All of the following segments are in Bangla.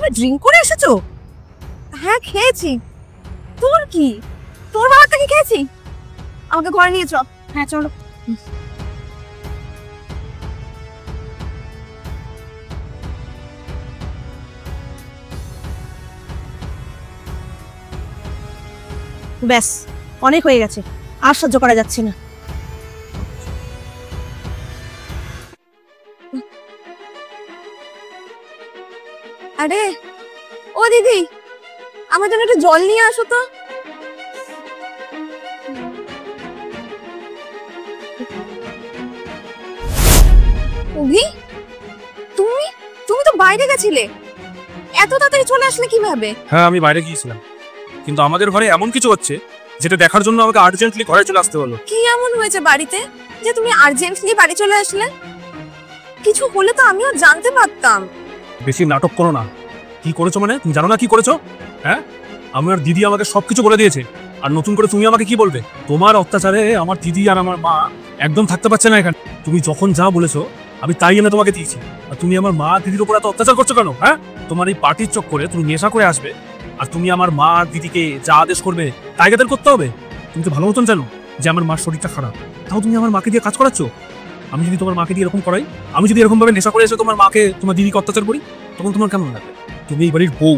তুমি ড্রিঙ্ক করে এসেছো? হ্যাঁ খেয়েছি। তোর কি? তোর বাবাটা কি খেয়েছি? আমাকে ঘরে নিয়ে চল। হ্যাঁ চলো। ব্যাস, অনেক হয়ে গেছে, আর সহ্য করা যাচ্ছে না। আরে ও দিদি, আমার জন্য একটু জল নিয়ে আসো তো। অভি, তুমি তুমি তো বাইরে গেছিলে, এত তাড়াতাড়ি চলে আসলে কিভাবে? হ্যাঁ আমি বাইরে গিয়েছিলাম, কিন্তু আমাদের ঘরে এমন কিছু হচ্ছে যেটা দেখার জন্য আমাকে আর্জেন্টলি ঘরে চলে আসতে হলো। কি এমন হয়েছে বাড়িতে যে তুমি আর্জেন্টলি বাড়ি চলে আসলে? কিছু হলে তো আমিও জানতে পারতাম। বেশি নাটক করো না। কি করেছো মানে? তুমি জানো না কি করেছো? হ্যাঁ, আমার দিদি আমাকে সবকিছু বলে দিয়েছে, আর নতুন করে তুমি আমাকে কি বলবে? তোমার অত্যাচারে আমার দিদি আর আমার মা একদম থাকতে পারছে না এখানে। তুমি যখন যা বলেছো আমি তাই এনে তোমাকে দিয়েছি, আর তুমি আমার মা দিদির উপর এত অত্যাচার করছো কেন? হ্যাঁ, তোমার এই পার্টির চক্করে তুমি নেশা করে আসবে, আর তুমি আমার মা আর দিদিকে যা আদেশ করবে তাই তাদের করতে হবে। তুমি তো ভালো মতন জানো যে আমার মার শরীরটা খারাপ, তাও তুমি আমার মাকে দিয়ে কাজ করাচ্ছ। আমি যদি তোমার মাকে দিয়ে এরকম করাই, আমি যদি এরকম ভাবে নেশা করে এসে তোমার মাকে তোমার দিদিকে অত্যাচার করি, তখন তোমার কেমন লাগবে? তুমি এই বাড়ির বউ,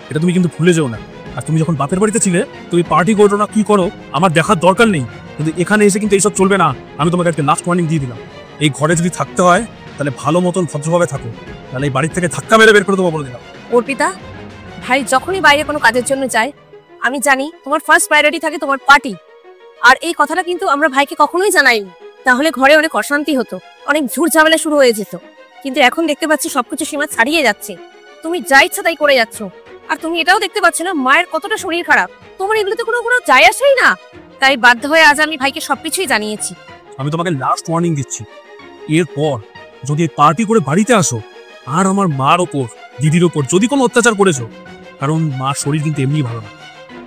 এটা তুমি কিন্তু ভুলে যেও না। আর তুমি যখন বাপের বাড়িতে ছিলে তুমি পার্টি করো না কি করো আমার দেখার দরকার নেই, কিন্তু এখানে এসে কিন্তু এইসব চলবে না। আমি তোমাকে একটা লাস্ট ওয়ার্নিং দিয়ে দিলাম, এই ঘরে যদি থাকতে হয় তাহলে ভালো মতন ভদ্রভাবে থাকো, তাহলে এই বাড়ির থেকে ধাক্কা মেরে বের করে দেবো বলে দিলাম। অর্পিতা, ভাই যখনই বাইরে কোনো কাজের জন্য যায়, আমি জানি তোমার ফার্স্ট প্রায়োরিটি থাকে তোমার পার্টি, আর এই কথাটা কিন্তু আমরা ভাইকে কখনোই জানাইনি। তাহলে ঘরে অনেক অশান্তি হতো, অনেক ঝুট ঝামেলা শুরু হয়ে যেত। কিন্তু এখন দেখতে পাচ্ছি সবকিছু সীমা ছাড়িয়ে যাচ্ছে, তুমি যা ইচ্ছা তাই করে যাচ্ছ। আর তুমি এটাও দেখতে পাচ্ছ না মায়ের কতটা শরীর খারাপ, তোমার এগুলোতে কোনো কোনো যায় আসেই না। তাই বাধ্য হয়ে আজ আমি ভাইকে সবকিছুই জানিয়েছি। আমি তোমাকে লাস্ট ওয়ার্নিং দিচ্ছি, এরপর যদি পার্টি করে বাড়িতে আসো আর আমার মার ওপর দিদির ওপর যদি কোনো অত্যাচার করেছো, কারণ মার শরীর কিন্তু এমনি ভালো না,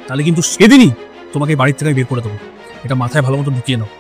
তাহলে কিন্তু সেদিনই তোমাকে বাড়ির থেকে বের করে দেবো। এটা মাথায় ভালো মতো ঢুকিয়ে নাও।